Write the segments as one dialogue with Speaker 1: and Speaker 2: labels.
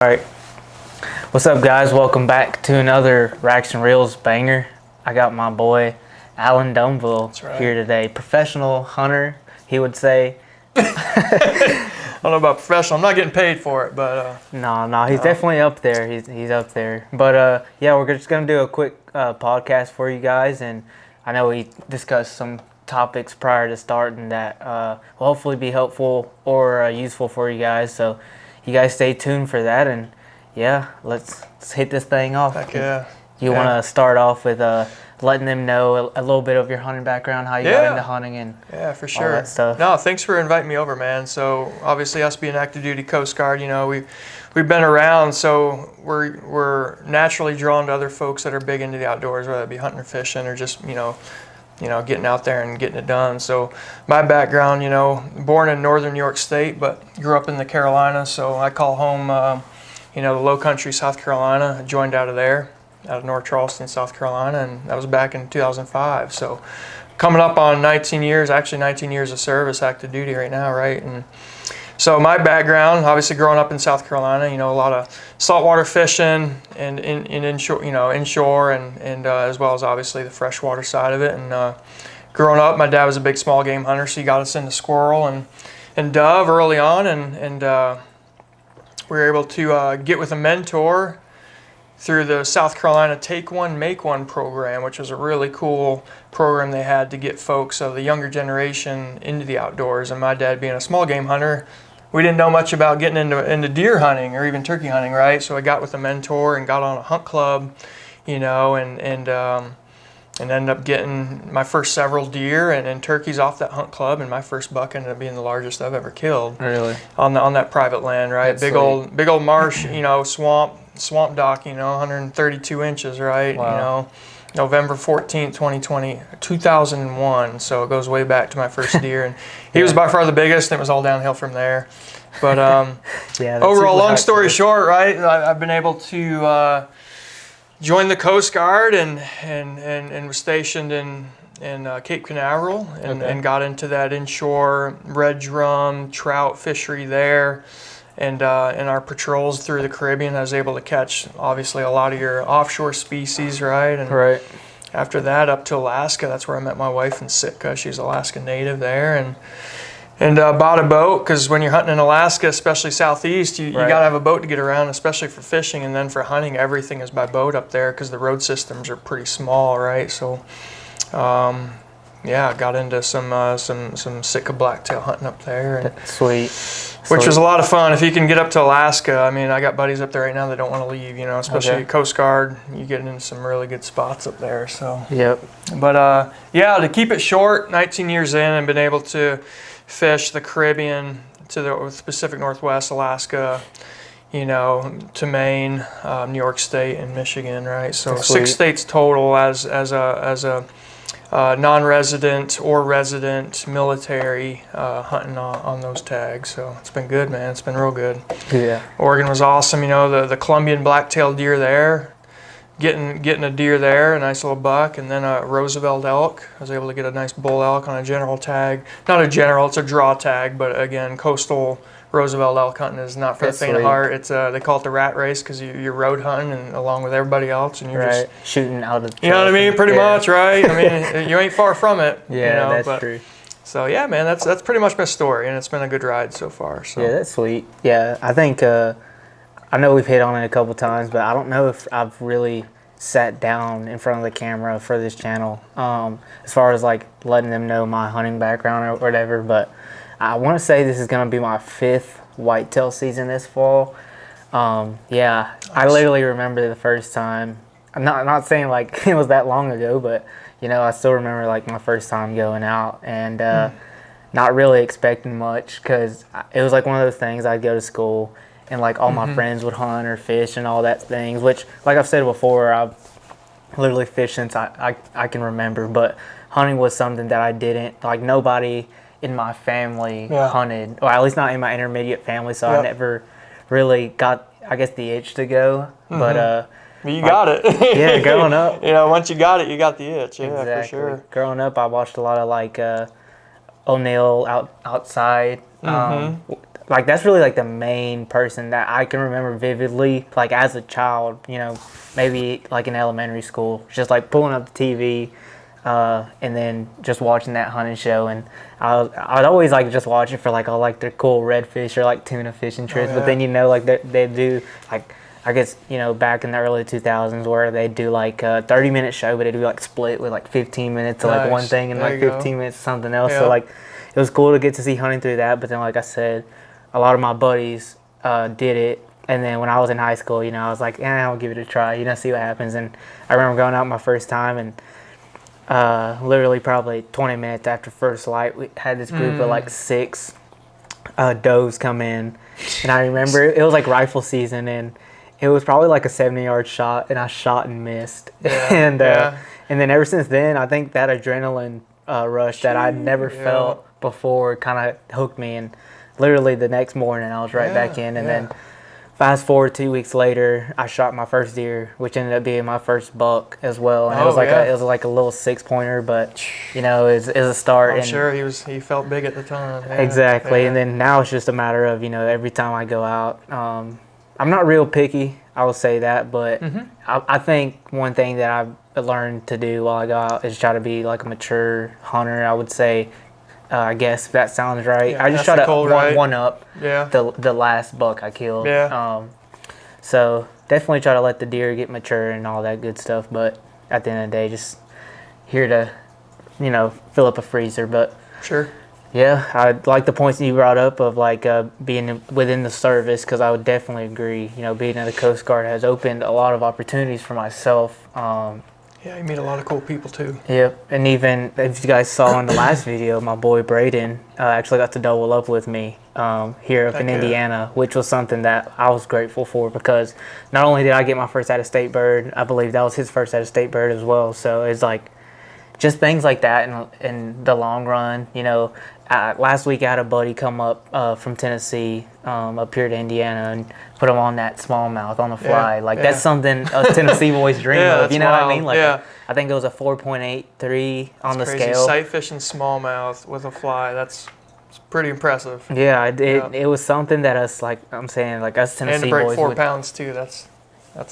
Speaker 1: All right, what's up, guys? Welcome back to another Racks and Reels banger. I got my boy Alan Dumville here today, professional hunter. He would say.
Speaker 2: I don't know about professional. I'm not getting paid for it, but
Speaker 1: no, he's definitely up there. He's up there. But yeah, we're just gonna do a quick podcast for you guys, and I know we discussed some topics prior to starting that will hopefully be helpful or useful for you guys. So you guys stay tuned for that, and yeah, let's hit this thing off.
Speaker 2: heck yeah.
Speaker 1: You want to start off with letting them know a little bit of your hunting background, how you got into hunting, and
Speaker 2: for sure.
Speaker 1: all that stuff.
Speaker 2: No, thanks for inviting me over, man. So obviously, us being active duty Coast Guard, we've been around, so we're naturally drawn to other folks that are big into the outdoors, whether it be hunting or fishing or just getting out there and getting it done. So my background, born in northern New York State, but grew up in the Carolinas. So I call home, the low country, South Carolina. I joined out of North Charleston, South Carolina, and that was back in 2005. So coming up on 19 years of service, active duty right now, right? And so my background, obviously growing up in South Carolina, a lot of saltwater fishing and inshore and as well as obviously the freshwater side of it. And growing up, my dad was a big small game hunter, so he got us into squirrel and dove early on, and we were able to get with a mentor through the South Carolina Take One, Make One program, which was a really cool program they had to get folks of the younger generation into the outdoors. And my dad being a small game hunter, we didn't know much about getting into deer hunting or even turkey hunting, right? So I got with a mentor and got on a hunt club, and ended up getting my first several deer and turkeys off that hunt club, and my first buck ended up being the largest I've ever killed.
Speaker 1: Really?
Speaker 2: On that private land, right?
Speaker 1: That's
Speaker 2: big old marsh, swamp dock, 132 inches, right?
Speaker 1: Wow.
Speaker 2: November 14th, 2001. So it goes way back to my first deer, and he was by far the biggest, and it was all downhill from there. But overall, long story short, right? I've been able to join the Coast Guard and was stationed in Cape Canaveral and got into that inshore red drum trout fishery there. And in our patrols through the Caribbean, I was able to catch, obviously, a lot of your offshore species, right? And
Speaker 1: right. After
Speaker 2: that, up to Alaska. That's where I met my wife in Sitka. She's an Alaska native there. And bought a boat, because when you're hunting in Alaska, especially southeast, you got to have a boat to get around, especially for fishing. And then for hunting, everything is by boat up there because the road systems are pretty small, right? So, I got into some Sitka blacktail hunting up there. And
Speaker 1: Sweet.
Speaker 2: Which was a lot of fun. If you can get up to Alaska, I got buddies up there right now that don't want to leave, especially Coast Guard. You get into some really good spots up there. So.
Speaker 1: Yep.
Speaker 2: But to keep it short, 19 years in, and been able to fish the Caribbean to the Pacific Northwest, Alaska, to Maine, New York State, and Michigan, right? So 6 states total as a non-resident or resident military hunting on those tags. So it's been good, man. It's been real good.
Speaker 1: Yeah.
Speaker 2: Oregon was awesome. The Columbian black-tailed deer there, getting a deer there, a nice little buck, and then a Roosevelt elk. I was able to get a nice bull elk on a general tag. Not a general, it's a draw tag, but again, coastal Roosevelt elk hunting is not for the faint of heart. It's they call it the rat race, because you're road hunting and along with everybody else, and you're just
Speaker 1: shooting out of the
Speaker 2: you know what I mean, pretty much, right? You ain't far from it.
Speaker 1: That's true.
Speaker 2: So yeah, man, that's pretty much my story, and it's been a good ride so far. So
Speaker 1: yeah, that's sweet. Yeah, I think I know we've hit on it a couple times, but I don't know if I've really sat down in front of the camera for this channel as far as like letting them know my hunting background or whatever, but I want to say this is going to be my 5th whitetail season this fall. Nice. I literally remember the first time. I'm not saying like it was that long ago, but I still remember like my first time going out and not really expecting much, because it was like one of those things. I'd go to school and like all my friends would hunt or fish and all that things, which, like I've said before, I've literally fished since I can remember, but hunting was something that I didn't, like nobody in my family hunted, or at least not in my intermediate family, so I never really got, I guess, the itch to go. But
Speaker 2: you got it.
Speaker 1: Yeah, growing up.
Speaker 2: Once you got it, you got the itch. Yeah,
Speaker 1: exactly.
Speaker 2: For sure.
Speaker 1: Growing up, I watched a lot of like O'Neill outside. like that's really like the main person that I can remember vividly, like as a child, you know, maybe like in elementary school, just like pulling up the TV, and then just watching that hunting show. And I'd always like just watch it for like all like their cool redfish or like tuna fishing trips. But then, you know, like they do like, I guess, you know, back in the early 2000s where they do like a 30-minute show, but it'd be like split with like 15 minutes of like one thing and like 15 minutes of something else. So like it was cool to get to see hunting through that. But then, like I said, a lot of my buddies did it. And then when I was in high school, you know, I was like, I'll give it a try, you know, see what happens. And I remember going out my first time, and literally probably 20 minutes after first light, we had this group of like 6 does come in. And I remember it was like rifle season, and it was probably like a 70-yard shot, and I shot and missed. And then ever since then, I think that adrenaline rush that I'd never felt before kind of hooked me. And literally the next morning, I was right back in. And then fast forward 2 weeks later, I shot my first deer, which ended up being my first buck as well. And it was like a little 6-pointer, but you know, it was a start.
Speaker 2: I'm sure he felt big at the time. Yeah,
Speaker 1: exactly. And then now it's just a matter of, you know, every time I go out, I'm not real picky, I will say that, but I think one thing that I've learned to do while I go out is try to be like a mature hunter. I would say, I guess if that sounds right. I just try to one up the last buck I killed. So definitely try to let the deer get mature and all that good stuff. But at the end of the day, just here to, you know, fill up a freezer. But yeah, I like the points that you brought up of like being within the service, because I would definitely agree. You know, being in the Coast Guard has opened a lot of opportunities for myself.
Speaker 2: Yeah, you meet a lot of cool people too.
Speaker 1: Yep, and even if you guys saw in the last video, my boy Braden actually got to double up with me here up in Indiana, which was something that I was grateful for, because not only did I get my first out-of-state bird, I believe that was his first out-of-state bird as well. So it's like just things like that in the long run, you know. Last week I had a buddy come up from Tennessee up here to Indiana and put him on that smallmouth on the fly. That's something us Tennessee boys dream of. You know what I mean? Like I think it was a 4.83 on the scale.
Speaker 2: Sight fishing smallmouth with a fly. It's pretty impressive.
Speaker 1: Yeah, it was something that us, like I'm saying, like us Tennessee boys.
Speaker 2: And to break 4 pounds too. That's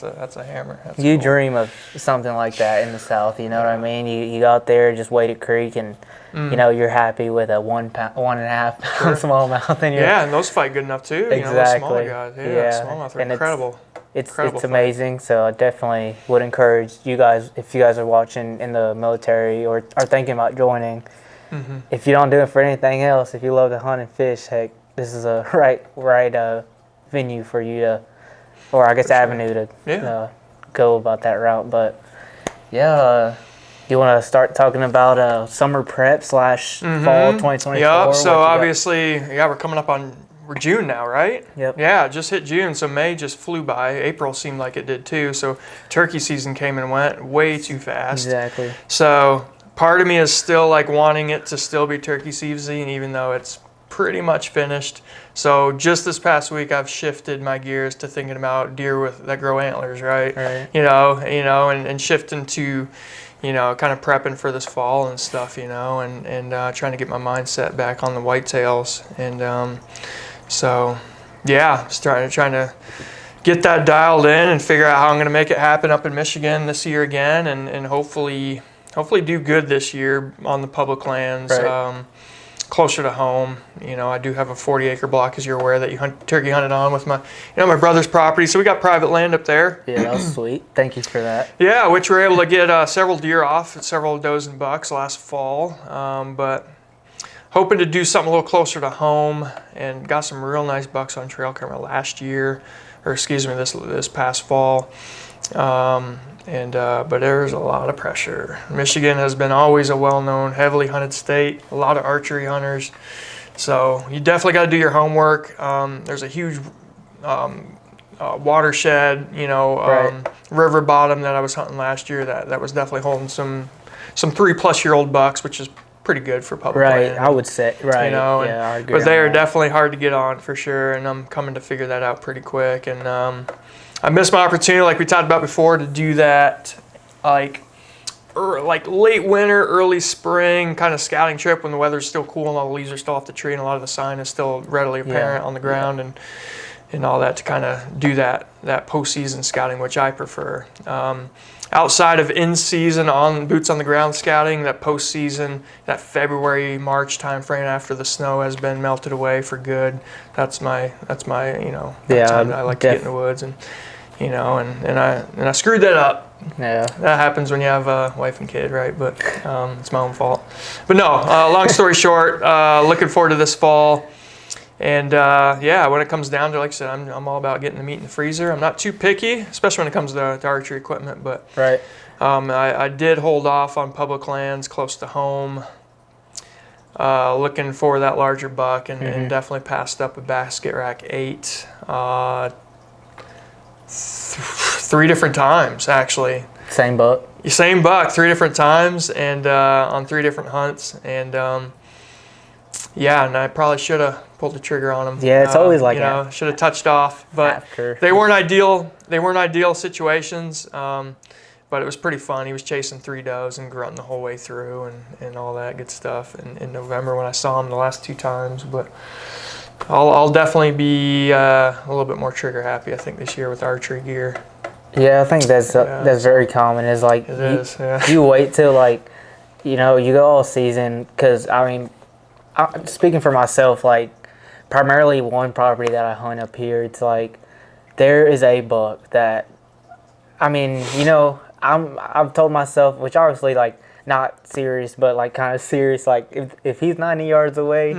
Speaker 2: a hammer. That's
Speaker 1: you
Speaker 2: cool.
Speaker 1: dream of something like that in the South, you know what I mean? You go out there, just wade a creek, and you know, you're happy with a 1.5 pound smallmouth. And
Speaker 2: and those fight good enough too.
Speaker 1: Exactly.
Speaker 2: You know, those smaller guys. Smallmouth are incredible.
Speaker 1: It's amazing. So I definitely would encourage you guys, if you guys are watching in the military or are thinking about joining, if you don't do it for anything else, if you love to hunt and fish, heck, this is a right venue for you to, or I guess avenue to go about that route. But you want to start talking about summer prep / fall 2024?
Speaker 2: Yep. So obviously, we're coming up on June now, right?
Speaker 1: Yep.
Speaker 2: Yeah, just hit June, so May just flew by. April seemed like it did too. So turkey season came and went way too fast.
Speaker 1: Exactly.
Speaker 2: So part of me is still like wanting it to still be turkey season, even though it's pretty much finished. So just this past week, I've shifted my gears to thinking about deer that grow antlers, right? You know, and shifting to, you know, kind of prepping for this fall and stuff, you know, and trying to get my mindset back on the whitetails. And so, just trying to get that dialed in and figure out how I'm going to make it happen up in Michigan this year again, and hopefully do good this year on the public lands. Closer to home. You know, I do have a 40-acre block, as you're aware, that you turkey hunted on with my brother's property. So we got private land up there.
Speaker 1: Yeah, that was sweet. Thank you for that.
Speaker 2: Yeah, which we were able to get several deer off, several does and bucks last fall. But hoping to do something a little closer to home, and got some real nice bucks on trail camera this past fall. But there's a lot of pressure. Michigan has been always a well-known, heavily hunted state, a lot of archery hunters. So you definitely got to do your homework. There's a huge watershed, river bottom that I was hunting last year that was definitely holding some 3+-year-old bucks, which is pretty good for public land.
Speaker 1: I would say, right.
Speaker 2: I agree. But they are definitely hard to get on for sure, and I'm coming to figure that out pretty quick. And I missed my opportunity, like we talked about before, to do that, like like late winter, early spring kind of scouting trip when the weather's still cool and all the leaves are still off the tree and a lot of the sign is still readily apparent on the ground and all that, to kind of do that postseason scouting, which I prefer. Outside of in-season on boots on the ground scouting, that postseason, that February, March timeframe after the snow has been melted away for good, that's my that time that I like to get in the woods and and I screwed that up.
Speaker 1: Yeah,
Speaker 2: that happens when you have a wife and kid, right? But it's my own fault. But no, long story short, looking forward to this fall. And when it comes down to, like I said, I'm all about getting the meat in the freezer. I'm not too picky, especially when it comes to archery equipment. But
Speaker 1: right.
Speaker 2: I did hold off on public lands close to home, looking for that larger buck, and definitely passed up a Basket Rack 8 3 different times, actually.
Speaker 1: Same buck?
Speaker 2: Same buck, 3 different times, and on 3 different hunts. And and I probably should have pulled the trigger on them.
Speaker 1: Yeah, it's always like that.
Speaker 2: Should have touched off, but they weren't ideal. They weren't ideal situations, but it was pretty fun. He was chasing 3 does and grunting the whole way through, and all that good stuff. In November when I saw him the last 2 times, but I'll definitely be a little bit more trigger happy, I think, this year with archery gear.
Speaker 1: Yeah, I think that's very common. Is like you wait till you go all season, because speaking for myself, like primarily one property that I hunt up here, it's like there is a buck that I've told myself, which obviously like not serious, but like kind of serious, like if he's 90 yards away,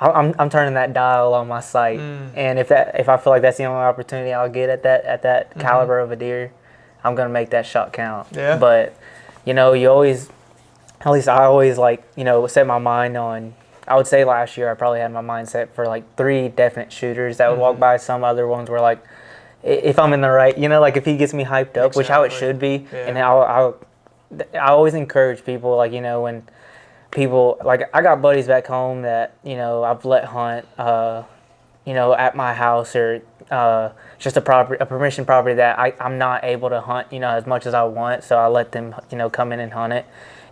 Speaker 1: I'm turning that dial on my sight, and if I feel like that's the only opportunity I'll get at that caliber of a deer, I'm gonna make that shot count. Yeah. But you always, at least I always set my mind on. I would say last year I probably had my mind set for like 3 definite shooters that would walk by. Some other ones were like, if I'm in the right, like if he gets me hyped up, which how it should be, and I always encourage people, when people, like I got buddies back home that I've let hunt at my house, or just a permission property that I'm not able to hunt as much as I want, so I let them come in and hunt it.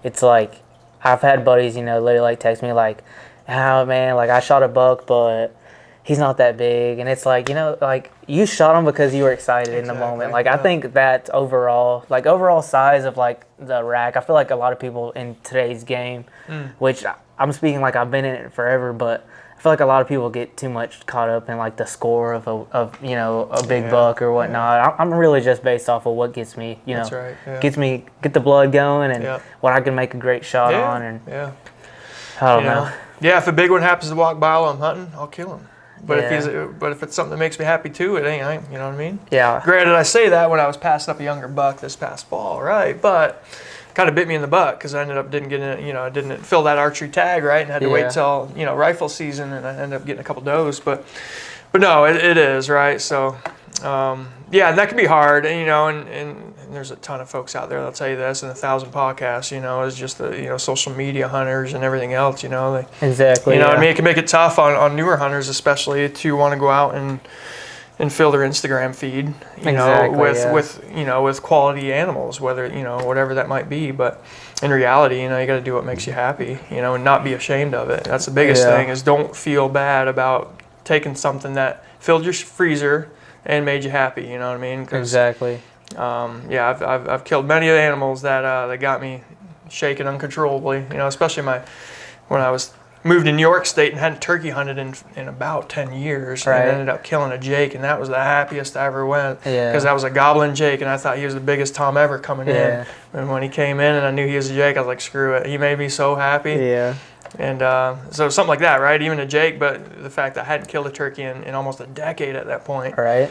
Speaker 1: It's like I've had buddies literally text me like, oh man, like I shot a buck but he's not that big, and it's like you shot him because you were excited in the moment. Like I think that overall size of like the rack, I feel like a lot of people in today's game, which I'm speaking like I've been in it forever, but I feel like a lot of people get too much caught up in like the score of a big buck or whatnot. I'm really just based off of what gets me get the blood going, and what I can make a great shot on, and I don't know.
Speaker 2: Yeah, if a big one happens to walk by while I'm hunting, I'll kill him. But if it's something that makes me happy too, it ain't. You know what I mean? Yeah. Granted, I say that when I was passing up a younger buck this past fall, right? But kind of bit me in the butt, because I ended up I didn't fill that archery tag right, and had to wait till rifle season, and I ended up getting a couple does. But no, it is right. So that can be hard, and there's a ton of folks out there that'll tell you this, and 1,000 podcasts, is just the social media hunters and everything else, they
Speaker 1: exactly.
Speaker 2: I mean, it can make it tough on newer hunters, especially, to want to go out and fill their Instagram feed, with quality animals, whether whatever that might be. But in reality, you got to do what makes you happy, and not be ashamed of it. That's the biggest thing, is don't feel bad about taking something that filled your freezer and made you happy. You know what I mean?
Speaker 1: Exactly.
Speaker 2: I've killed many animals that got me shaking uncontrollably. Especially when I was moved to New York State and hadn't turkey hunted in about 10 years, and ended up killing a Jake, and that was the happiest I ever went, because that was a goblin Jake, and I thought he was the biggest Tom ever coming in. And when he came in and I knew he was a Jake, I was like, screw it. He made me so happy. Yeah. And so something like that, right? Even a Jake, but the fact that I hadn't killed a turkey in almost a decade at that point, right?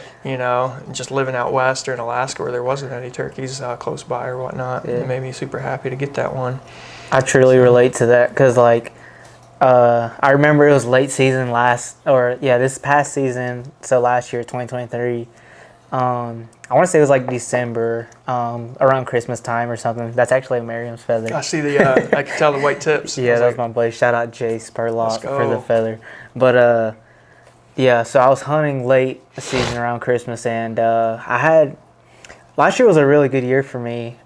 Speaker 2: Just living out west or in Alaska where there wasn't any turkeys close by or whatnot, it made me super happy to get that one.
Speaker 1: I truly relate to that, because I remember it was late season this past season, so last year, 2023. I want to say it was like December, around Christmas time or something. That's actually a Merriam's feather.
Speaker 2: I see I can tell the white tips.
Speaker 1: Yeah, that was my buddy. Shout out Jace Perlot for the feather. But so I was hunting late season around Christmas, and last year was a really good year for me.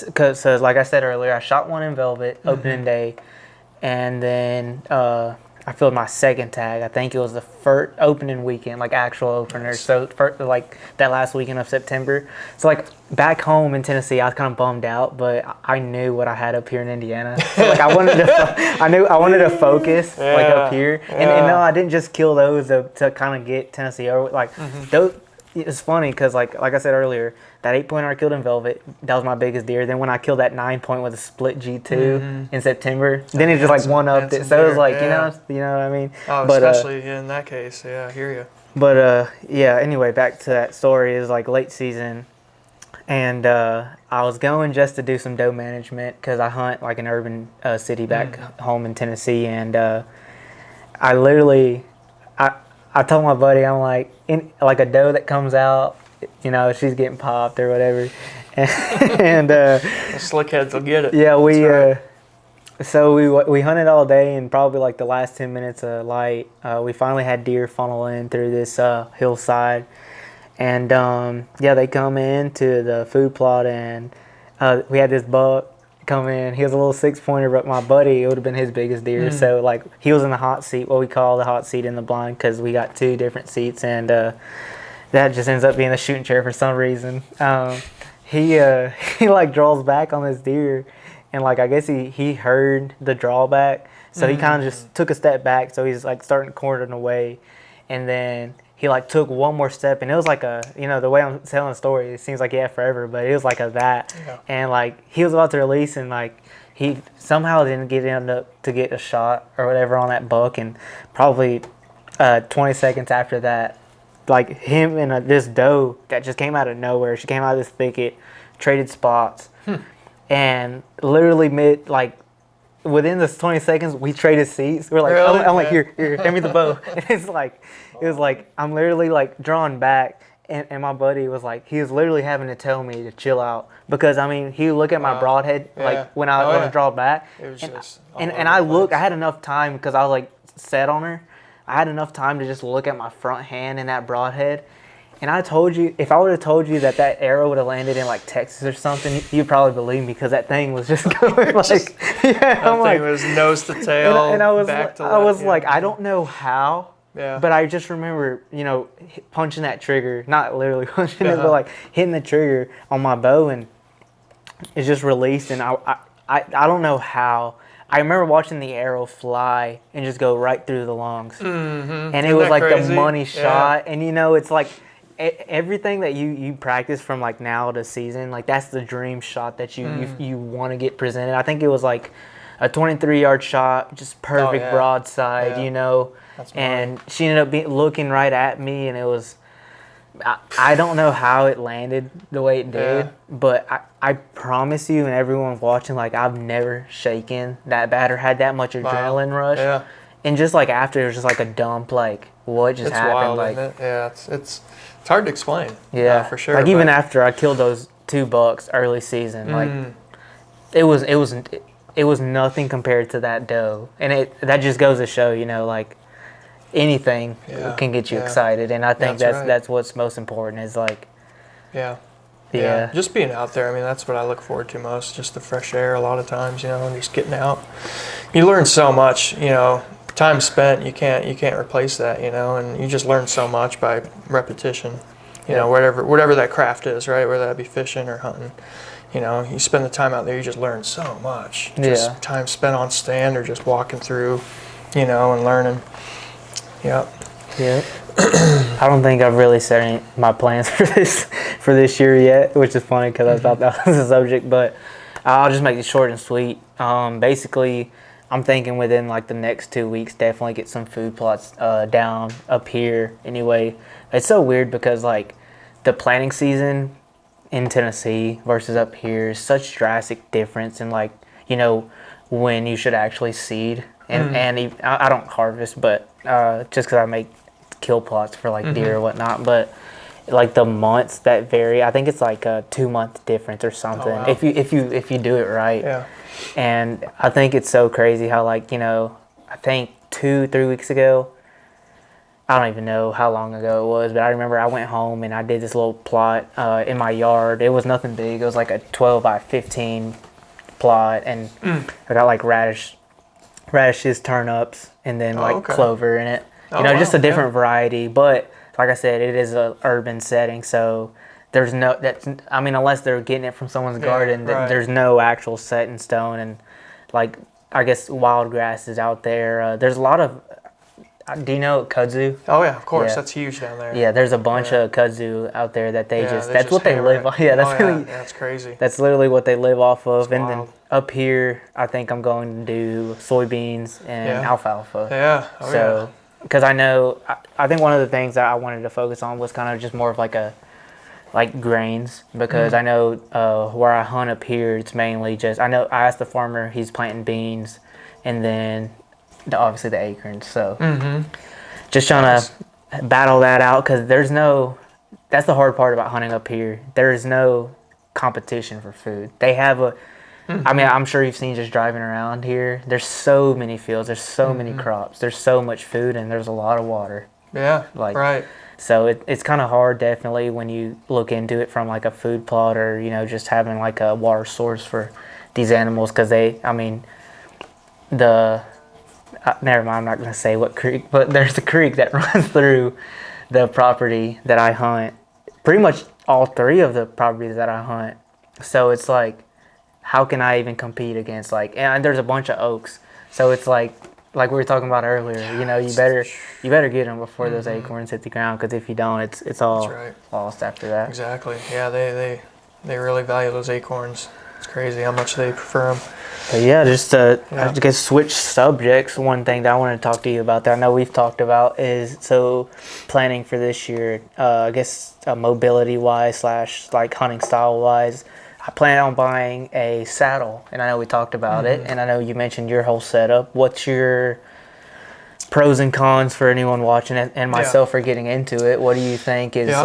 Speaker 1: Because like I said earlier, I shot one in velvet opening day, and then I filled my second tag. I think it was the first opening weekend, like actual opener. So like that last weekend of September. So like back home in Tennessee, I was kind of bummed out, but I knew what I had up here in Indiana. So like I wanted to, I wanted to focus like up here, and no, I didn't just kill those to kind of get Tennessee over. Like those. It's funny because like I said earlier, that 8-pointer I killed in velvet, that was my biggest deer. Then when I killed that 9-point with a split G2 in September, then it just like one upped it. So it was like you know what I mean.
Speaker 2: Oh, but, especially in that case, I hear you.
Speaker 1: But yeah. Anyway, back to that story is like late season, and I was going just to do some doe management because I hunt like an urban city back home in Tennessee, and I literally. I told my buddy, I'm like, like a doe that comes out, you know, she's getting popped or whatever. And
Speaker 2: the slickheads will get it.
Speaker 1: Yeah, so we hunted all day, and probably like the last 10 minutes of light, we finally had deer funnel in through this hillside. And they come into the food plot, and we had this buck come in. He was a little 6-pointer, but my buddy, it would have been his biggest deer. So like he was in the hot seat, what we call the hot seat in the blind, because we got 2 different seats, and that just ends up being the shooting chair for some reason. He like draws back on this deer, and like I guess he heard the drawback, so he kind of just took a step back. So he's like starting to corner away, and then he like took one more step, and it was like the way I'm telling the story, it seems like forever, but it was like that. And like he was about to release, and like he somehow didn't end up to get a shot or whatever on that buck, and probably 20 seconds after that, like him and this doe that just came out of nowhere. She came out of this thicket, traded spots, and literally within this 20 seconds, we traded seats. We're like, really? I'm like, here, hand me the bow. And it was like, I'm literally like drawn back, and my buddy was like, he was literally having to tell me to chill out, because I mean, he would look at my broadhead, like when I was drawn back,
Speaker 2: it was just
Speaker 1: and I had enough time, because I was like set on her. I had enough time to just look at my front hand in that broadhead. And I told you, if I would have told you that arrow would have landed in like Texas or something, you'd probably believe me, because that thing was just going like,
Speaker 2: thing was nose to tail.
Speaker 1: And I was
Speaker 2: back to
Speaker 1: like, I don't know how, but I just remember, punching that trigger, not literally punching it, but like hitting the trigger on my bow, and it just released. And I don't know how. I remember watching the arrow fly and just go right through the lungs, and it was like crazy? The money shot, and it's like. Everything that you practice from like now to season, like that's the dream shot that you want to get presented. I think it was like a 23-yard shot, just perfect broadside, and she ended up looking right at me, and it was, I don't know how it landed the way it did, but I promise you and everyone watching, like I've never shaken that bad or had that much adrenaline rush. Yeah. And just like after, it was just like a dump, like what just happened?
Speaker 2: Wild,
Speaker 1: like,
Speaker 2: isn't it? Yeah, it's hard to explain.
Speaker 1: Yeah,
Speaker 2: for sure.
Speaker 1: Like even after I killed those 2 bucks early season, like it was nothing compared to that doe, and that just goes to show, like anything can get you excited, and I think that's what's most important is like. Yeah.
Speaker 2: Just being out there. I mean, that's what I look forward to most. Just the fresh air. A lot of times, and just getting out. You learn so much. Time spent, you can't replace that, and you just learn so much by repetition, whatever that craft is, right? Whether that be fishing or hunting, you spend the time out there, you just learn so much. Just time spent on stand or just walking through, and learning. Yeah.
Speaker 1: I don't think I've really set any my plans for this year yet, which is funny because I thought that was the subject, but I'll just make it short and sweet. Basically, I'm thinking within like the next 2 weeks, definitely get some food plots down up here. Anyway, it's so weird because like the planting season in Tennessee versus up here is such drastic difference in like when you should actually seed and I don't harvest, but just because I make kill plots for like deer or whatnot, but like the months that vary, I think it's like a 2-month difference or something. Oh, wow. If you do it right. Yeah. And I think it's so crazy how like, I think 2-3 weeks ago, I don't even know how long ago it was, but I remember I went home and I did this little plot in my yard. It was nothing big. It was like a 12 by 15 plot, and I got like radishes, turnips, and then like clover in it. Just a different variety. But like I said, it is a urban setting, so there's no unless they're getting it from someone's garden, there's no actual set in stone. And like I guess wild grass is out there. There's a lot of. Do you know kudzu?
Speaker 2: Oh yeah, of course. Yeah. That's huge down there.
Speaker 1: Yeah, there's a bunch of kudzu out there that that's what they live on. Yeah,
Speaker 2: that's crazy.
Speaker 1: That's literally what they live off of. That's wild. Then up here, I think I'm going to do soybeans and alfalfa.
Speaker 2: Yeah.
Speaker 1: So, because I know, I think one of the things that I wanted to focus on was kind of just more of like grains, because I know where I hunt up here, it's mainly just, I asked the farmer, he's planting beans, and then obviously the acorns. So just trying to battle that out, because that's the hard part about hunting up here. There is no competition for food. They have I'm sure you've seen just driving around here, there's so many fields, there's so many crops, there's so much food, and there's a lot of water.
Speaker 2: Yeah, right.
Speaker 1: So it's kind of hard, definitely, when you look into it from like a food plot, or just having like a water source for these animals, because never mind, I'm not going to say what creek, but there's a creek that runs through the property that I hunt. Pretty much all three of the properties that I hunt. So it's like, how can I even compete against and there's a bunch of oaks. So it's like we were talking about earlier, you better get them before those acorns hit the ground, because if you don't, it's all lost after that.
Speaker 2: Exactly. Yeah, they really value those acorns. It's crazy how much they prefer them.
Speaker 1: But yeah, just to I guess switch subjects, one thing that I want to talk to you about that I know we've talked about is planning for this year, I guess mobility wise / like hunting style wise. I plan on buying a saddle, and I know we talked about it, and I know you mentioned your whole setup. What's your pros and cons for anyone watching it and myself for getting into it? What do you think is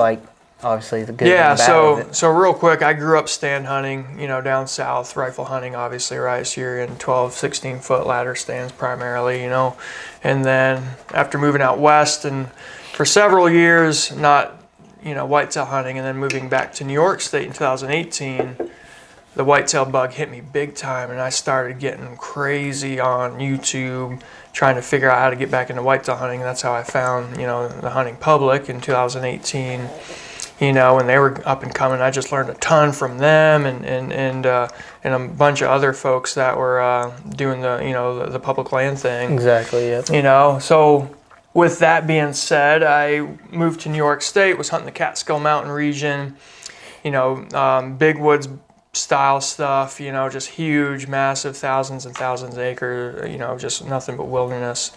Speaker 1: obviously the good and the bad of it?
Speaker 2: So real quick, I grew up stand hunting, down south, rifle hunting, obviously, right? So you're in 12, 16-foot ladder stands primarily, and then after moving out west and for several years, not whitetail hunting, and then moving back to New York State in 2018, the whitetail bug hit me big time, and I started getting crazy on YouTube trying to figure out how to get back into whitetail hunting. That's how I found, the Hunting Public in 2018, when they were up and coming. I just learned a ton from them and a bunch of other folks that were doing the public land thing.
Speaker 1: Exactly, yeah.
Speaker 2: So with that being said, I moved to New York State, was hunting the Catskill Mountain region, big woods style stuff, just huge, massive, thousands and thousands of acres, just nothing but wilderness.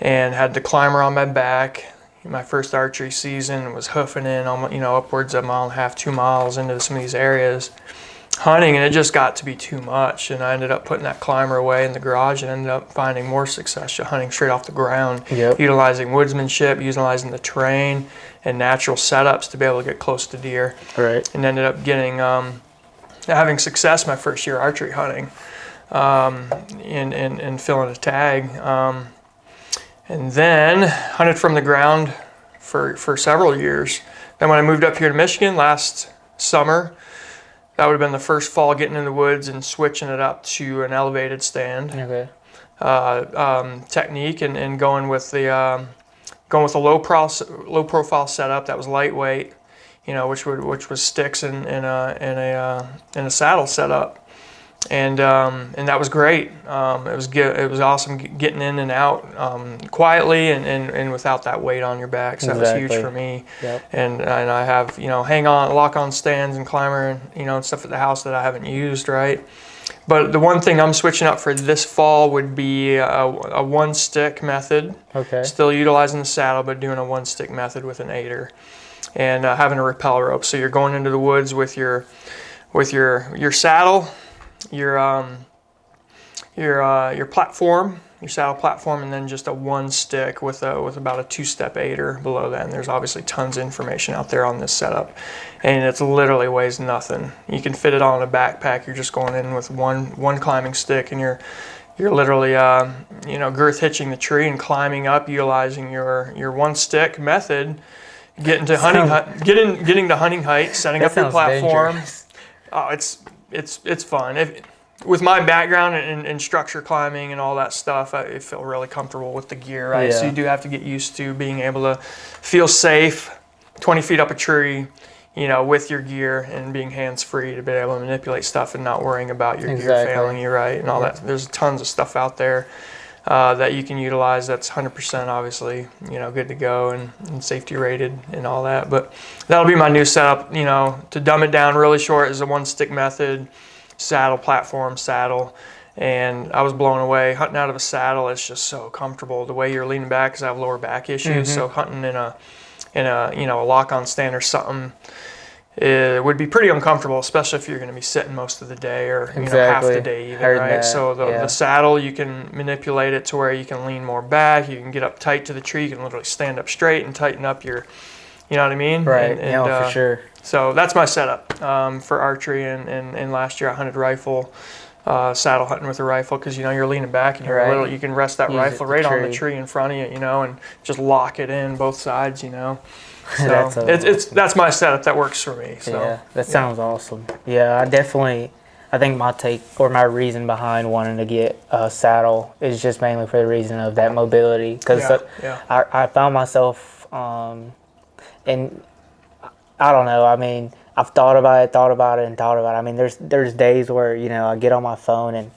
Speaker 2: And had the climber on my back. My first archery season was hoofing in, upwards of 1.5 miles, 2 miles into some of these areas, hunting, and it just got to be too much. And I ended up putting that climber away in the garage and ended up finding more success hunting straight off the ground, utilizing woodsmanship, utilizing the terrain and natural setups to be able to get close to deer.
Speaker 1: Right.
Speaker 2: And ended up getting having success my first year archery hunting, and filling a tag. And then hunted from the ground for several years. Then when I moved up here to Michigan last summer, that would have been the first fall getting in the woods and switching it up to an elevated stand technique, and going with a low profile setup that was lightweight, which was sticks in a saddle setup. And that was great. It was awesome getting in and out quietly and without that weight on your back. So that was huge for me.
Speaker 1: Yep.
Speaker 2: And I have lock on stands and climber and stuff at the house that I haven't used, right? But the one thing I'm switching up for this fall would be a one stick method.
Speaker 1: Okay.
Speaker 2: Still utilizing the saddle, but doing a one stick method with an aider, and having a rappel rope. So you're going into the woods with your saddle, your platform, your saddle platform, and then just a one stick with about a 2-step aider below that. And there's obviously tons of information out there on this setup, and it literally weighs nothing. You can fit it on a backpack. You're just going in with one climbing stick, and you're you're literally girth hitching the tree and climbing up, utilizing your one stick method, getting to hunting height, setting up your platform. Oh, it's fun. With my background in structure climbing and all that stuff, I feel really comfortable with the gear, right?
Speaker 1: Yeah.
Speaker 2: So you do have to get used to being able to feel safe 20 feet up a tree, with your gear and being hands-free to be able to manipulate stuff and not worrying about your gear failing you, right? And all that. There's tons of stuff out there that you can utilize that's 100% obviously, good to go and safety rated and all that. But that'll be my new setup, to dumb it down really short is a one-stick method, saddle, platform, saddle. And I was blown away. Hunting out of a saddle is just so comfortable. The way you're leaning back, because I have lower back issues, so hunting in a lock-on stand or something, it would be pretty uncomfortable, especially if you're going to be sitting most of the day or half the day even, right? That. So the saddle, you can manipulate it to where you can lean more back, you can get up tight to the tree, you can literally stand up straight and tighten up your, you know what I mean?
Speaker 1: Right, for sure.
Speaker 2: So that's my setup for archery, and last year I hunted rifle, saddle hunting with a rifle, because you're leaning back and you're literally, you can rest that rifle right on the tree in front of you, and just lock it in both sides, So that's my setup that works for me. So
Speaker 1: yeah, that sounds awesome. Yeah, I think my take or my reason behind wanting to get a saddle is just mainly for the reason of that mobility, because I found myself and I don't know, I mean, I've thought about it. I mean, there's days where, I get on my phone and,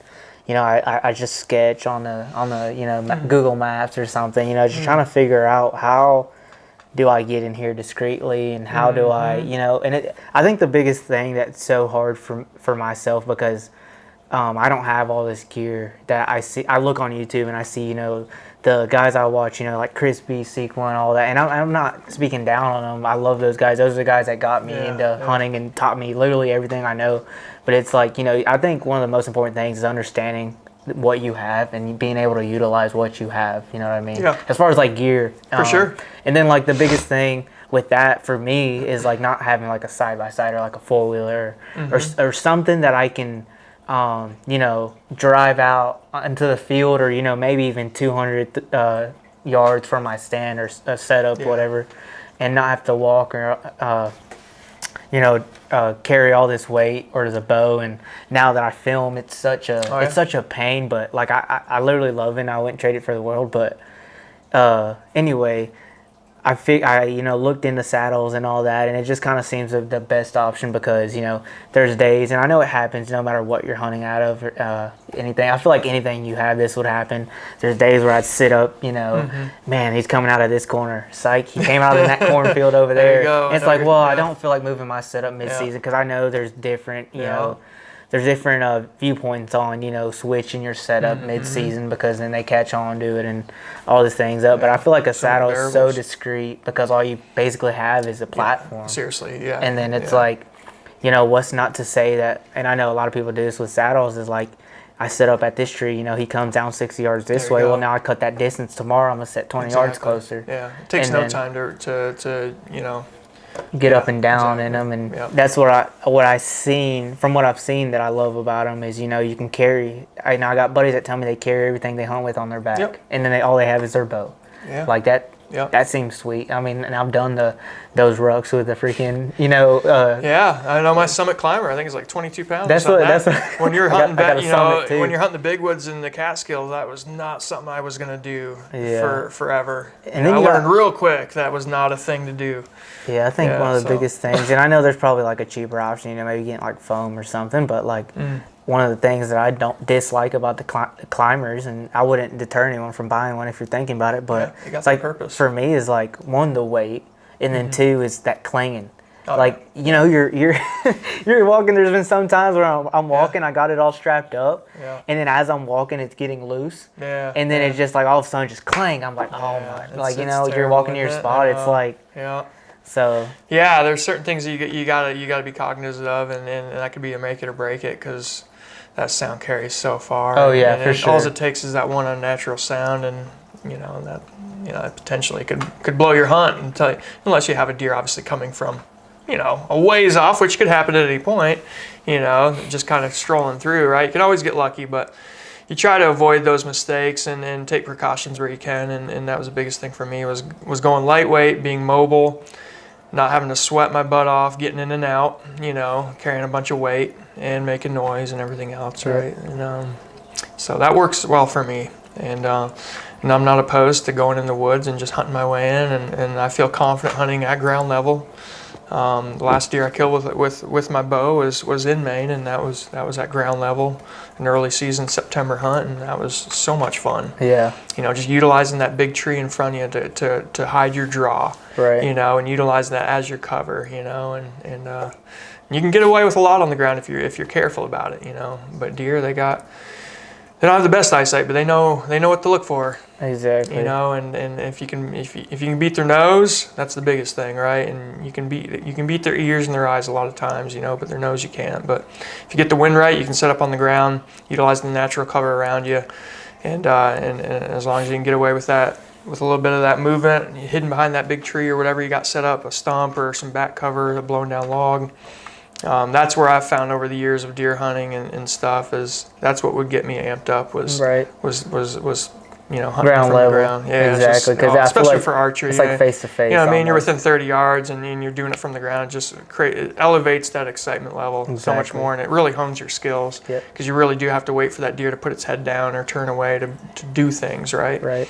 Speaker 1: I just sketch on the Google Maps or something, just trying to figure out how do I get in here discreetly and how do I, and I think the biggest thing that's so hard for myself, because I don't have all this gear that I see. I look on YouTube and I see, the guys I watch, like Chris B, Sequin, all that. And I'm not speaking down on them. I love those guys. Those are the guys that got me into hunting and taught me literally everything I know. But it's like, I think one of the most important things is understanding what you have and being able to utilize what you have. You know what I mean? Yeah. As far as like gear.
Speaker 2: For sure.
Speaker 1: And then like the biggest thing with that for me is like not having like a side-by-side or like a four-wheeler or something that I can drive out into the field, or maybe even 200 yards from my stand or setup, whatever, and not have to walk or carry all this weight or the bow. And now that I film, it's such a pain, but like I literally love it and I wouldn't trade it for the world. But anyway, I looked into saddles and all that, and it just kind of seems the best option, because there's days, and I know it happens no matter what you're hunting out of or anything. I feel like anything you have, this would happen. There's days where I'd sit up, man, he's coming out of this corner. Psych, he came out of that cornfield over there.
Speaker 2: There you go.
Speaker 1: And it's like, well, I don't feel like moving my setup mid-season, because I know there's different, there's different viewpoints on, switching your setup mid-season, because then they catch on to it and all these things up. But I feel like a saddle is so discreet, because all you basically have is a platform.
Speaker 2: Seriously, yeah.
Speaker 1: And then it's like, what's not to say that, and I know a lot of people do this with saddles, is like, I set up at this tree, he comes down 60 yards this way. Well, now I cut that distance. Tomorrow I'm going to set 20 yards closer.
Speaker 2: Yeah, it takes no time to
Speaker 1: get up and down in them, and that's what I've seen that I love about them is you can carry. I got buddies that tell me they carry everything they hunt with on their back, and then all they have is their bow. Yeah, like that. Yep. That seems sweet. I mean, and I've done those rucks with the freaking,
Speaker 2: yeah, I know my Summit climber. I think it's like 22 pounds. That's what. When you're hunting, when you're hunting the big woods in the Catskills, that was not something I was gonna do for forever. And then I learned real quick that was not a thing to do.
Speaker 1: Yeah, I think one of the biggest things, and I know there's probably like a cheaper option, maybe getting like foam or something, but like one of the things that I don't dislike about the climbers, and I wouldn't deter anyone from buying one if you're thinking about it, but it's like
Speaker 2: purpose.
Speaker 1: For me is like one, the weight, and then two is that clinging. You're you're walking. There's been some times where I'm walking, I got it all strapped up, and then as I'm walking, it's getting loose, and then it's just like all of a sudden just clang. I'm like, oh my, like you're walking to your spot. It's like So
Speaker 2: there's certain things that you gotta be cognizant of, and that could be a make it or break it, because that sound carries so far.
Speaker 1: Oh yeah, for sure.
Speaker 2: All it takes is that one unnatural sound, and that it potentially could blow your hunt, and unless you have a deer obviously coming from a ways off, which could happen at any point. Just kind of strolling through, right? You can always get lucky, but you try to avoid those mistakes and take precautions where you can, and that was the biggest thing for me was going lightweight, being mobile, not having to sweat my butt off, getting in and out, carrying a bunch of weight and making noise and everything else, right? And so that works well for me, and I'm not opposed to going in the woods and just hunting my way in, and I feel confident hunting at ground level. The last deer I killed with my bow was in Maine, and that was at ground level, an early season September hunt, and that was so much fun.
Speaker 1: Yeah.
Speaker 2: Just utilizing that big tree in front of you to hide your draw.
Speaker 1: Right.
Speaker 2: And utilize that as your cover. And you can get away with a lot on the ground if you're careful about it. But deer, they don't have the best eyesight, but they know what to look for.
Speaker 1: Exactly.
Speaker 2: And if you can beat their nose, that's the biggest thing, right? And you can beat their ears and their eyes a lot of times, but their nose you can't. But if you get the wind right, you can set up on the ground, utilize the natural cover around you, and as long as you can get away with that, with a little bit of that movement, hidden behind that big tree or whatever you got set up, a stump or some back cover, a blown down log. That's where I've found over the years of deer hunting and stuff is that's what would get me amped up was hunting
Speaker 1: ground
Speaker 2: from
Speaker 1: level.
Speaker 2: the ground. Yeah,
Speaker 1: exactly. Because
Speaker 2: especially
Speaker 1: like
Speaker 2: for archery,
Speaker 1: it's like face to face.
Speaker 2: You're within 30 yards and you're doing it from the ground. It elevates that excitement level so much more, and it really hones your skills. Because you really do have to wait for that deer to put its head down or turn away to do things, right?
Speaker 1: Right.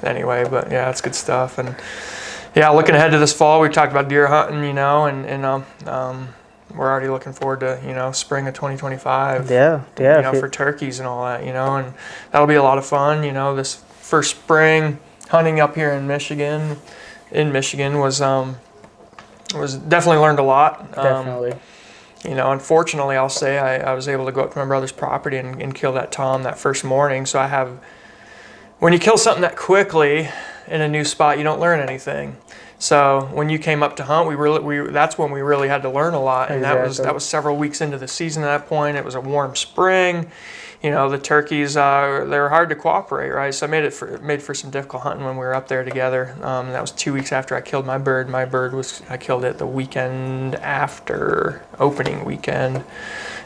Speaker 2: Anyway, but yeah, it's good stuff. And yeah, looking ahead to this fall, we talked about deer hunting, and we're already looking forward to, spring of 2025.
Speaker 1: Yeah.
Speaker 2: For turkeys and all that, and that'll be a lot of fun. This first spring hunting up here in Michigan was definitely learned a lot.
Speaker 1: Definitely.
Speaker 2: Unfortunately, I'll say I was able to go up to my brother's property and kill that tom that first morning. So when you kill something that quickly in a new spot, you don't learn anything. So when you came up to hunt, that's when we really had to learn a lot, and that was several weeks into the season at that point. It was a warm spring, the turkeys they were hard to cooperate, right? So I made for some difficult hunting when we were up there together. That was 2 weeks after I killed my bird. I killed it the weekend after opening weekend,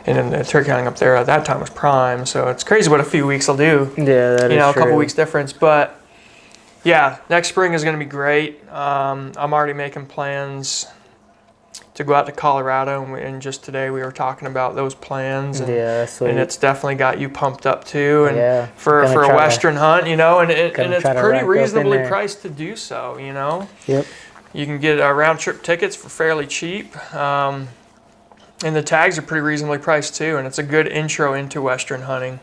Speaker 2: and then the turkey hunting up there at that time was prime. So it's crazy what a few weeks will do.
Speaker 1: Yeah, that is
Speaker 2: a couple
Speaker 1: true.
Speaker 2: weeks difference, but. Yeah, next spring is going to be great. I'm already making plans to go out to Colorado, and just today we were talking about those plans. And,
Speaker 1: that's sweet.
Speaker 2: And it's definitely got you pumped up too. And for
Speaker 1: a
Speaker 2: Western hunt, and it's pretty reasonably priced to do so.
Speaker 1: Yep.
Speaker 2: You can get round trip tickets for fairly cheap, and the tags are pretty reasonably priced too. And it's a good intro into Western hunting.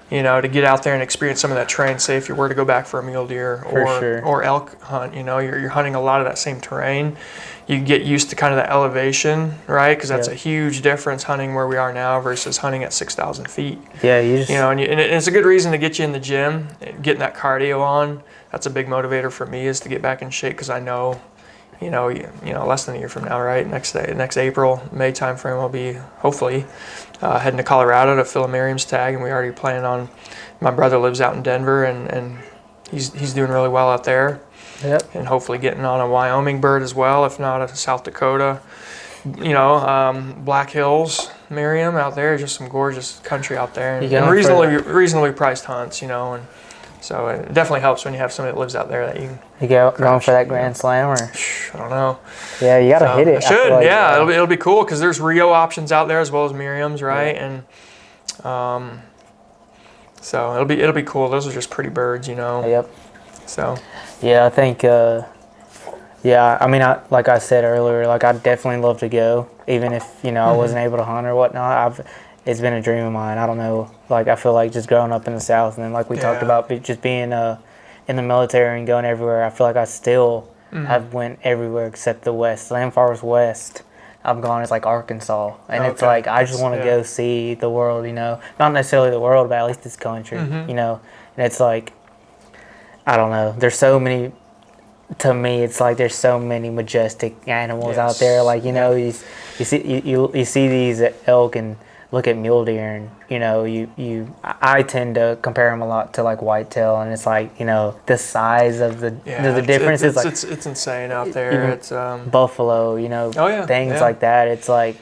Speaker 2: To get out there and experience some of that terrain. Say if you were to go back for a mule deer or elk hunt, you're hunting a lot of that same terrain. You get used to kind of that elevation, right? Because that's a huge difference hunting where we are now versus hunting at 6,000 feet.
Speaker 1: Yeah,
Speaker 2: and it's a good reason to get you in the gym, getting that cardio on. That's a big motivator for me is to get back in shape because I know. Less than a year from now, right? Next April, May timeframe, I'll be hopefully heading to Colorado to fill a Merriam's tag, and we already plan on. My brother lives out in Denver, and he's doing really well out there.
Speaker 1: Yep.
Speaker 2: And hopefully getting on a Wyoming bird as well, if not a South Dakota. Black Hills, Merriam out there, just some gorgeous country out there, and reasonably priced hunts, and. So it definitely helps when you have somebody that lives out there that you can.
Speaker 1: You going for that Grand Slam or?
Speaker 2: I don't know.
Speaker 1: Yeah, you gotta hit it.
Speaker 2: I should. It'll be cool because there's Rio options out there as well as Merriam's, right? Yeah. And so it'll be cool. Those are just pretty birds,
Speaker 1: Yep.
Speaker 2: So.
Speaker 1: Yeah, I think. I mean, like I said earlier, like I'd definitely love to go, even if I wasn't able to hunt or whatnot. It's been a dream of mine. I don't know. Like, I feel like just growing up in the South and then, like we talked about, just being in the military and going everywhere, I feel like I still have went everywhere except the West. As far as West, I've gone as, like, Arkansas. And it's like, I just want to go see the world, Not necessarily the world, but at least this country, And it's like, I don't know. There's so many, to me, it's like there's so many majestic animals out there. Like, you see these elk and look at mule deer, and I tend to compare them a lot to like whitetail, and it's like the size of the difference is like
Speaker 2: it's insane out there. It's
Speaker 1: buffalo, things like that. It's like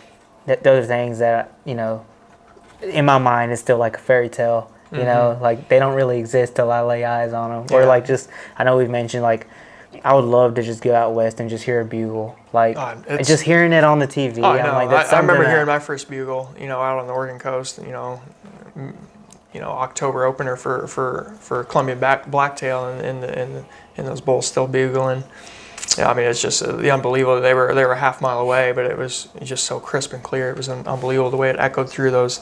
Speaker 1: those things that in my mind is still like a fairy tale, You know, like they don't really exist till I lay eyes on them. Or like just, I know we've mentioned like, I would love to just go out west and just hear a bugle, like just hearing it on the TV.
Speaker 2: Oh, I know.
Speaker 1: I'm like,
Speaker 2: I remember hearing my first bugle, you know, out on the Oregon coast. You know, October opener for Columbia blacktail, and those bulls still bugling. Yeah, I mean, it's just unbelievable. They were a half mile away, but it was just so crisp and clear. It was unbelievable the way it echoed through those,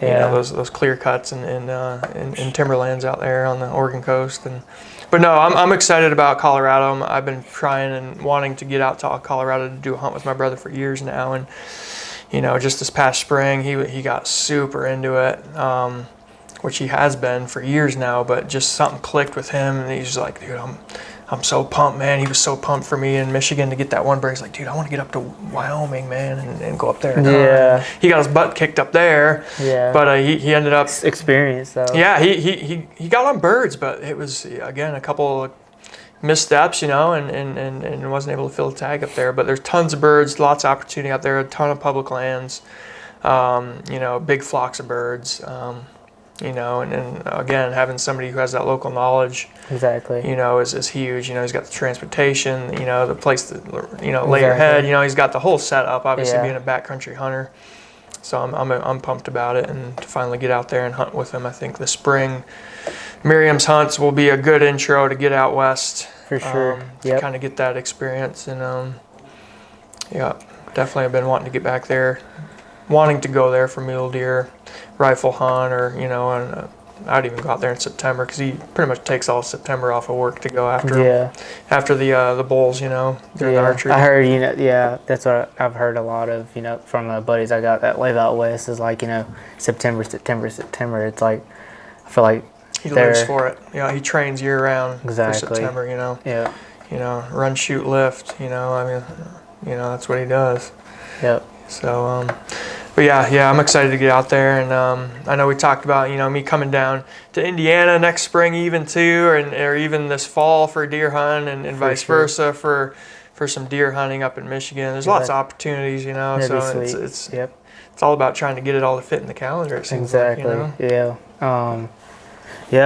Speaker 2: you know, those clear cuts and timberlands out there on the Oregon coast. But no, I'm excited about Colorado. I've been trying and wanting to get out to Colorado to do a hunt with my brother for years now, and you know, just this past spring he got super into it, which he has been for years now. But just something clicked with him, and he's like, dude, I'm so pumped, man. He was so pumped for me in Michigan to get that one bird. He's like, dude, I want to get up to Wyoming, man, and go up there.
Speaker 1: Yeah.
Speaker 2: He got his butt kicked up there.
Speaker 1: Yeah.
Speaker 2: But he ended up
Speaker 1: experience though.
Speaker 2: Yeah, he got on birds, but it was again a couple of missteps, you know, and wasn't able to fill the tag up there. But there's tons of birds, lots of opportunity out there, a ton of public lands, you know, big flocks of birds. You know, and again, having somebody who has that local knowledge,
Speaker 1: exactly,
Speaker 2: you know, is huge. You know, he's got the transportation, you know, the place to, you know, lay your head. You know, he's got the whole setup. Obviously, being a backcountry hunter, so I'm pumped about it, and to finally get out there and hunt with him. I think the spring Miriam's hunts will be a good intro to get out west
Speaker 1: for sure.
Speaker 2: To kind of get that experience, and yeah, definitely I've been wanting to get back there, wanting to go there for mule deer rifle hunt, or you know, and I'd even go out there in September because he pretty much takes all September off of work to go after after the bulls, you know, during the archery.
Speaker 1: I heard, you know, that's what I've heard a lot of, you know, from the buddies I got that live out west is like, you know, September. It's like, I feel like
Speaker 2: he lives for it. You know, he trains year round for September. You know, you know, run, shoot, lift. You know, I mean, you know, that's what he does.
Speaker 1: Yep.
Speaker 2: So, but yeah, I'm excited to get out there, and I know we talked about, you know, me coming down to Indiana next spring even too, or even this fall for a deer hunt, and vice versa for some deer hunting up in Michigan. There's lots of opportunities, you know. So it's all about trying to get it all to fit in the calendar. It seems like, you know?
Speaker 1: Yeah.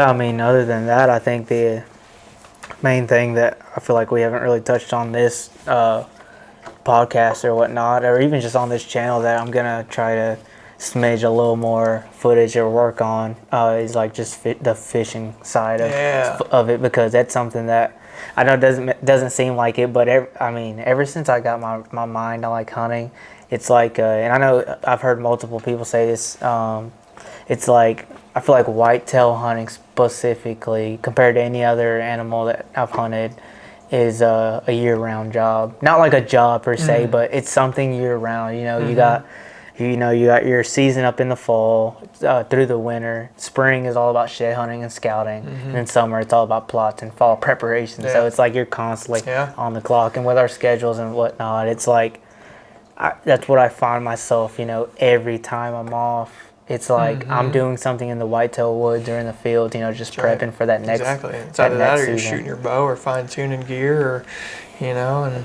Speaker 1: I mean, other than that, I think the main thing that I feel like we haven't really touched on this podcast or whatnot, or even just on this channel, that I'm gonna try to smidge a little more footage or work on is like just the fishing side of it, because that's something that I know doesn't seem like it, but ever since I got my mind on like hunting, it's like and I know I've heard multiple people say this, it's like I feel like whitetail hunting specifically compared to any other animal that I've hunted is a year-round job. Not like a job per se, but it's something year-round. You know, you got your season up in the fall, through the winter. Spring is all about shed hunting and scouting, and then summer it's all about plots and fall preparation. So it's like you're constantly on the clock. And with our schedules and whatnot, it's like that's what I find myself. You know, every time I'm off, it's like I'm doing something in the whitetail woods or in the field, you know, just prepping for that next season.
Speaker 2: Exactly. It's either that or you're shooting your bow or fine-tuning gear, or, you know, and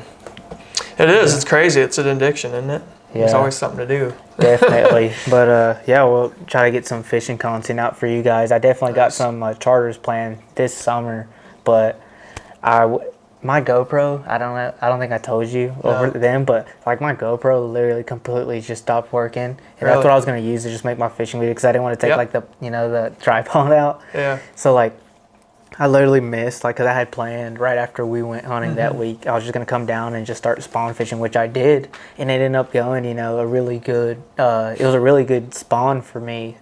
Speaker 2: it's crazy. It's an addiction, isn't it? Yeah. There's always something to do.
Speaker 1: Definitely. But, we'll try to get some fishing content out for you guys. I definitely got some charters planned this summer, but my GoPro, I don't think I told you over them, but like my GoPro literally completely just stopped working, and that's what I was going to use to just make my fishing video, because I didn't want to take like the tripod out. Yeah. So like I literally missed, like, because I had planned right after we went hunting that week, I was just going to come down and just start spawn fishing, which I did, and it ended up going, you know, it was a really good spawn for me.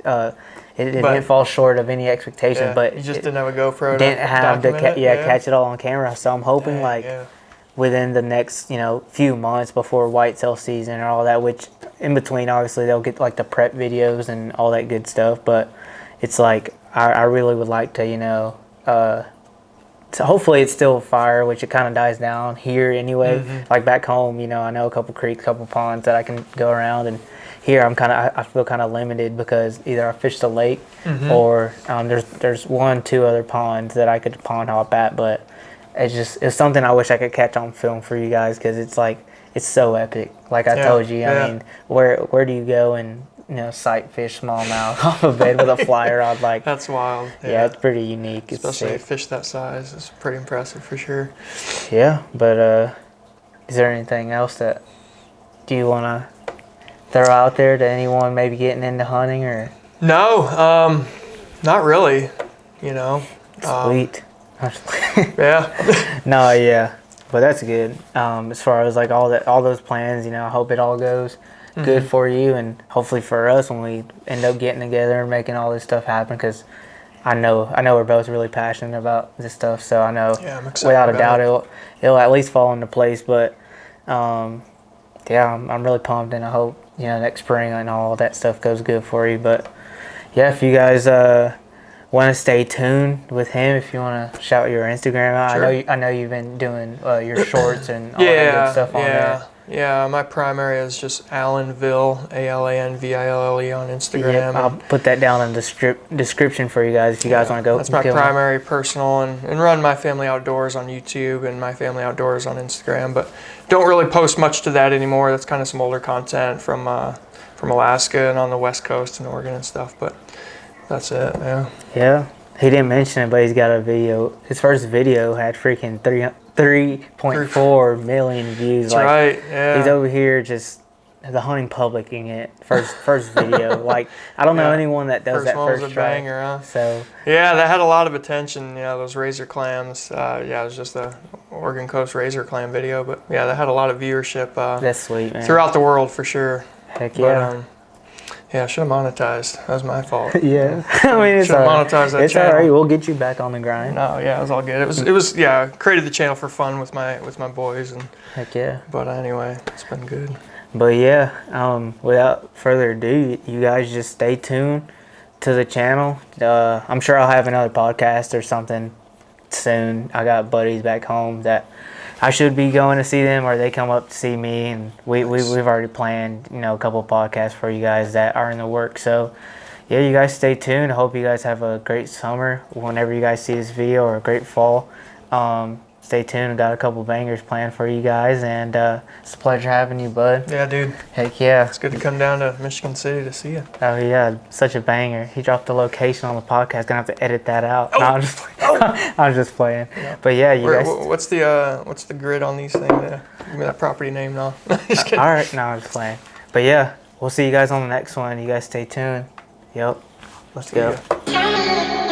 Speaker 1: It didn't fall short of any expectation, but
Speaker 2: you just didn't have a GoPro.
Speaker 1: Didn't have to catch it all on camera. So I'm hoping within the next few months before whitetail season or all that, which in between obviously they'll get like the prep videos and all that good stuff. But it's like I really would like to so hopefully it's still fire, which it kind of dies down here anyway. Like back home, I know a couple creeks, a couple ponds that I can go around, and here I feel kind of limited because either I fish the lake or there's 1-2 other ponds that I could pond hop at, but it's something I wish I could catch on film for you guys, because it's like it's so epic. Like I told you, I mean, where do you go and sight fish smallmouth off a bed with a fly rod. Like,
Speaker 2: That's wild.
Speaker 1: yeah, it's pretty unique.
Speaker 2: Especially a
Speaker 1: it's sick.
Speaker 2: fish that size. It's pretty impressive for sure.
Speaker 1: Yeah, but is there anything else that do you want to throw out there to anyone maybe getting into hunting or?
Speaker 2: No, not really. You know.
Speaker 1: Sweet.
Speaker 2: Yeah.
Speaker 1: No, yeah, but that's good. As far as like all those plans, I hope it all goes good for you, and hopefully for us when we end up getting together and making all this stuff happen. Because I know we're both really passionate about this stuff, so I know
Speaker 2: I'm excited
Speaker 1: without a doubt
Speaker 2: about
Speaker 1: it'll at least fall into place. But yeah, I'm really pumped, and I hope next spring and all that stuff goes good for you. But yeah, if you guys want to stay tuned with him, if you want to shout your Instagram out.
Speaker 2: Sure.
Speaker 1: I know you've been doing your shorts and all that good stuff on there.
Speaker 2: Yeah, my primary is just Alanville, ALANVILLE on Instagram.
Speaker 1: Yeah, I'll put that down in the description for you guys if you guys want to go.
Speaker 2: That's my primary personal, and run My Family Outdoors on YouTube and My Family Outdoors on Instagram, but don't really post much to that anymore. That's kind of some older content from Alaska and on the West Coast and Oregon and stuff, but that's it, yeah.
Speaker 1: Yeah, he didn't mention it, but he's got a video. His first video had freaking 3.4 million views.
Speaker 2: That's right, yeah.
Speaker 1: He's over here just the hunting publicing it. First video. Like, I don't know anyone that does that first
Speaker 2: one was a
Speaker 1: try.
Speaker 2: banger, huh?
Speaker 1: So
Speaker 2: yeah, that had a lot of attention. Those razor clams. It was just the Oregon Coast razor clam video, but yeah, that had a lot of viewership.
Speaker 1: That's sweet, man.
Speaker 2: Throughout the world for sure.
Speaker 1: Heck yeah.
Speaker 2: But, yeah, I should have monetized. That was my fault.
Speaker 1: Yeah, I mean it's
Speaker 2: should have monetized that
Speaker 1: it's
Speaker 2: channel.
Speaker 1: all right. We'll get you back on the grind.
Speaker 2: No, yeah, it was all good. It was yeah. Created the channel for fun with my boys, and
Speaker 1: Heck yeah.
Speaker 2: but anyway, it's been good.
Speaker 1: But yeah, without further ado, you guys just stay tuned to the channel. I'm sure I'll have another podcast or something soon. I got buddies back home that I should be going to see them, or they come up to see me, and we've already planned a couple of podcasts for you guys that are in the works. So yeah, you guys stay tuned. I hope you guys have a great summer whenever you guys see this video, or a great fall. Stay tuned. I got a couple bangers planned for you guys, and it's a pleasure having you, bud.
Speaker 2: Yeah, dude.
Speaker 1: Heck yeah.
Speaker 2: It's good to come down to Michigan City to see you.
Speaker 1: Oh yeah, such a banger. He dropped the location on the podcast. Gonna have to edit that out.
Speaker 2: Oh.
Speaker 1: No, I'm just playing.
Speaker 2: Yeah.
Speaker 1: But yeah, you guys.
Speaker 2: What's the grid on these things? Give me that property name now. Just kidding.
Speaker 1: All right, no, I'm just playing. But yeah, we'll see you guys on the next one. You guys stay tuned. Yep. Let's go.
Speaker 2: Ya.